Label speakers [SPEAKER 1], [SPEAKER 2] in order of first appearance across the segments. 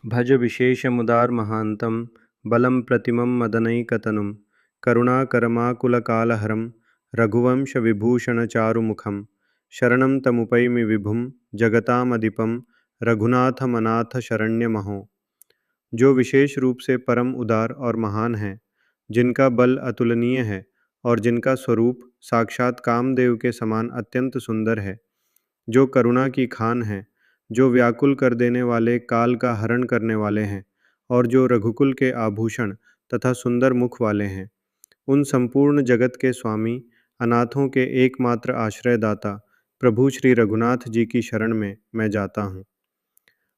[SPEAKER 1] भज विशेषमुदारमहान्तं बलं प्रतिमं मदनैकतनुं करुणाकरमाकुलकालहरं रघुवंशविभूषणचारुमुखं शरणं तमुपैमि विभुं जगतामधिपं रघुनाथमनाथशरण्यमहो। जो विशेष रूप से परम उदार और महान हैं, जिनका बल अतुलनीय है और जिनका स्वरूप साक्षात कामदेव के समान अत्यंत सुंदर है, जो करुणा की खान हैं, जो व्याकुल कर देने वाले काल का हरण करने वाले हैं और जो रघुकुल के आभूषण तथा सुंदर मुख वाले हैं, उन संपूर्ण जगत के स्वामी, अनाथों के एकमात्र आश्रयदाता प्रभु श्री रघुनाथ जी की शरण में मैं जाता हूँ।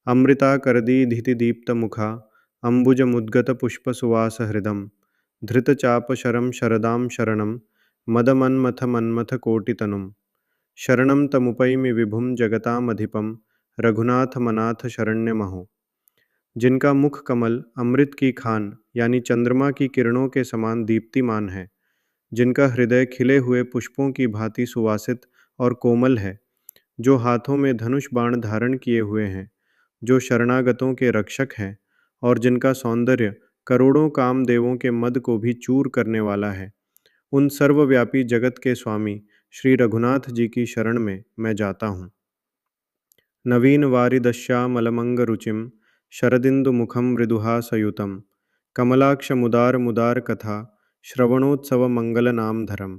[SPEAKER 1] अमृताकरदीधितिदीप्तमुखा अम्बुजमुद्गतपुष्पसुवासहृदं धृतचापशरं शरदां शरणं मदमन्मथमन्मथकोटितनुं शरणं तमुपैमि विभुं जगतामधिपं रघुनाथमनाथशरण्यमहो। जिनका मुख कमल अमृत की खान यानी चंद्रमा की किरणों के समान दीप्तिमान है, जिनका हृदय खिले हुए पुष्पों की भांति सुवासित और कोमल है, जो हाथों में धनुष बाण धारण किए हुए हैं, जो शरणागतों के रक्षक हैं और जिनका सौंदर्य करोड़ों कामदेवों के मद को भी चूर करने वाला है, उन सर्वव्यापी जगत के स्वामी श्री रघुनाथ जी की शरण में मैं जाता हूँ। नवीन वारिदश्यामलमंगरुचिं शरदिन्दुमुखं मृदुहासयुतं कमलाक्षमुदारमुदारकथा श्रवणोत्सवमङ्गलनामधरं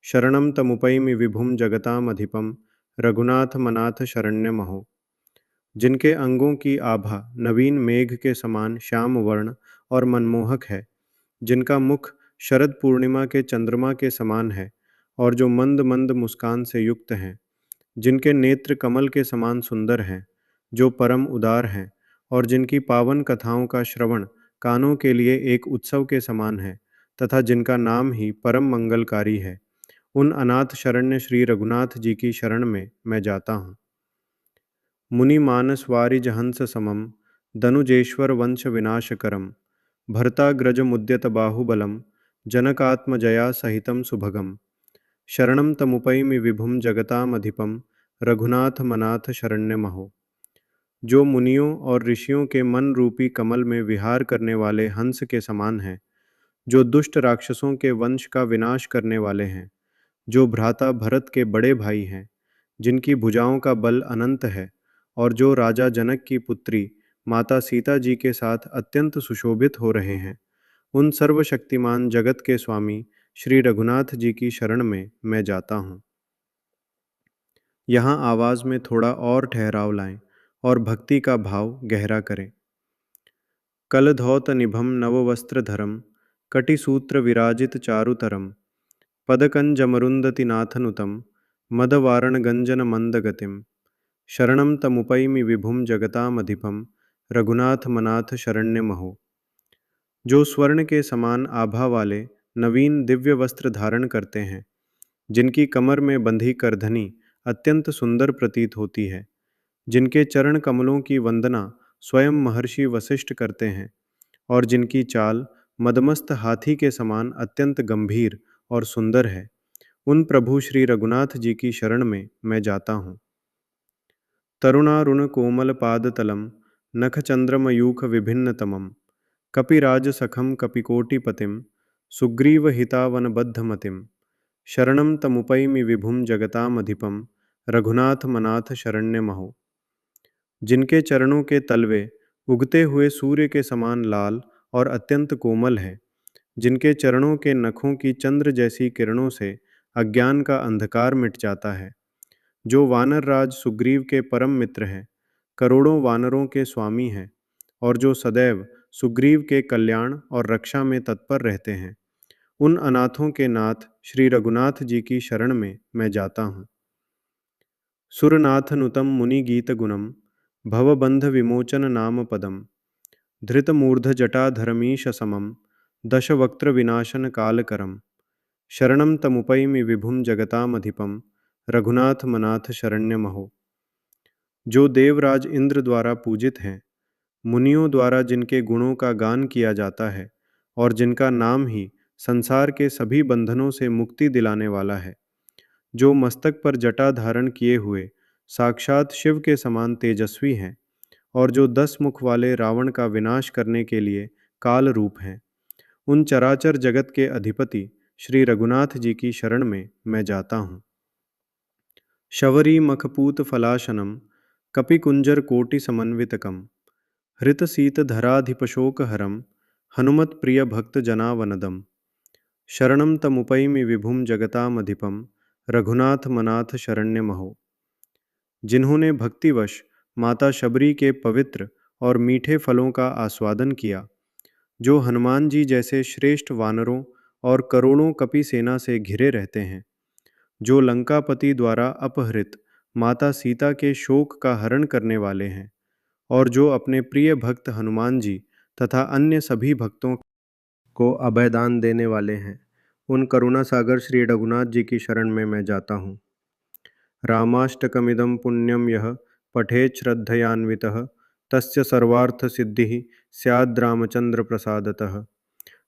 [SPEAKER 1] शरणं तमुपैमि विभुं जगतामधिपं रघुनाथमनाथशरण्यमहो। जिनके अंगों की आभा नवीन मेघ के समान श्याम वर्ण और मनमोहक है, जिनका मुख शरद पूर्णिमा के चंद्रमा के समान है और जो मंद मंद मुस्कान से युक्त हैं, जिनके नेत्र कमल के समान सुंदर हैं, जो परम उदार हैं और जिनकी पावन कथाओं का श्रवण कानों के लिए एक उत्सव के समान है तथा जिनका नाम ही परम मंगलकारी है, उन अनाथ शरण्य श्री रघुनाथ जी की शरण में मैं जाता हूँ। मुनि मानस वारिज हंस समम दनुजेश्वर वंश विनाशकरम भरताग्रज मुद्यत बाहुबलम जनकात्मजया सहितं सुभगम शरणं तमुपैमि विभुं जगतामधिपं रघुनाथ मनाथ शरण्यमहो। जो मुनियों और ऋषियों के मन रूपी कमल में विहार करने वाले हंस के समान हैं, जो दुष्ट राक्षसों के वंश का विनाश करने वाले हैं, जो भ्राता भरत के बड़े भाई हैं, जिनकी भुजाओं का बल अनंत है और जो राजा जनक की पुत्री माता सीता जी के साथ अत्यंत सुशोभित हो रहे हैं, उन सर्वशक्तिमान जगत के स्वामी श्री रघुनाथ जी की शरण में मैं जाता हूँ। यहाँ आवाज़ में थोड़ा और ठहराव लाएं और भक्ति का भाव गहरा करें। कलधौत निभम नववस्त्रधरम कटिसूत्र विराजित चारुतरम पदकंजमरुंदतिनाथनुतं मदवारणगंजनमंदगतिं शरणं तमुपैमि विभुं जगतामधिपं रघुनाथमनाथ शरण्यमहो। जो स्वर्ण के समान आभा वाले नवीन दिव्य वस्त्र धारण करते हैं, जिनकी कमर में बंधी करधनी अत्यंत सुंदर प्रतीत होती है, जिनके चरण कमलों की वंदना स्वयं महर्षि वशिष्ठ करते हैं और जिनकी चाल मदमस्त हाथी के समान अत्यंत गंभीर और सुंदर है, उन प्रभु श्री रघुनाथ जी की शरण में मैं जाता हूँ। तरुणारुण कोमल पादतलम नखचंद्रमयूख विभिन्नतमं कपिराजसखं कपिकोटिपतिं सुग्रीवहितावनबद्धमतिं शरणं तमुपैमि विभुं जगतामधिपं रघुनाथमनाथ शरण्यमहो। जिनके चरणों के तलवे उगते हुए सूर्य के समान लाल और अत्यंत कोमल है, जिनके चरणों के नखों की चंद्र जैसी किरणों से अज्ञान का अंधकार मिट जाता है, जो वानर राज सुग्रीव के परम मित्र हैं, करोड़ों वानरों के स्वामी हैं और जो सदैव सुग्रीव के कल्याण और रक्षा में तत्पर रहते हैं, उन अनाथों के नाथ श्री रघुनाथ जी की शरण में मैं जाता हूँ। सुरनाथनुतं मुनिगीतगुणं भवबन्धविमोचननामपदं धृतमूर्धजटाधरमीशसमं दशवक्त्रविनाशनकालकरं शरणं तमुपैमि विभुं जगतामधिपं रघुनाथमनाथ शरण्यमहो। जो देवराज इंद्र द्वारा पूजित हैं, मुनियों द्वारा जिनके गुणों का गान किया जाता है और जिनका नाम ही संसार के सभी बंधनों से मुक्ति दिलाने वाला है, जो मस्तक पर जटा धारण किए हुए साक्षात शिव के समान तेजस्वी हैं और जो 10 मुख वाले रावण का विनाश करने के लिए काल रूप हैं। उन चराचर जगत के अधिपति श्री रघुनाथ जी की शरण में मैं जाता हूँ। शबरी मखपूत फलाशनम कपिकुंजर कोटि समन्वितकम हृतशीतधराधिपशोकहरम हनुमत प्रिय भक्त जनावनदम शरणं तमुपैमि विभुम जगतामधिपम रघुनाथ मनाथ शरण्यमहो। जिन्होंने भक्तिवश माता शबरी के पवित्र और मीठे फलों का आस्वादन किया, जो हनुमान जी जैसे श्रेष्ठ वानरों और करोड़ों कपि सेना से घिरे रहते हैं, जो लंकापति द्वारा अपहृत माता सीता के शोक का हरण करने वाले हैं, और जो अपने प्रिय भक्त हनुमान जी तथा अन्य सभी भक्तों को अभयदान देने वाले हैं, उन करुणा सागर श्री रघुनाथ जी की शरण में मैं जाता हूँ। रामाष्टकमिदं पुण्यं यः पठेत् श्रद्धयान्वितः तस्य सर्वार्थसिद्धिः स्याद्रामचन्द्रप्रसादतः।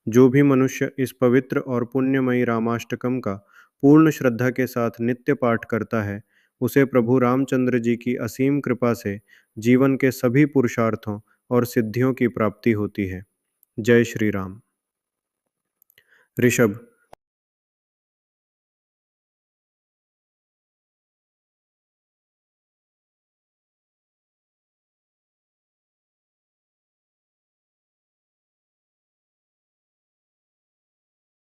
[SPEAKER 1] जो भी मनुष्य इस पवित्र और पुण्यमयी रामाष्टकम का पूर्ण श्रद्धा के साथ नित्य पाठ करता है, उसे प्रभु रामचंद्र जी की असीम कृपा से जीवन के सभी पुरुषार्थों और सिद्धियों की प्राप्ति होती है। जय श्री राम। ऋषभ,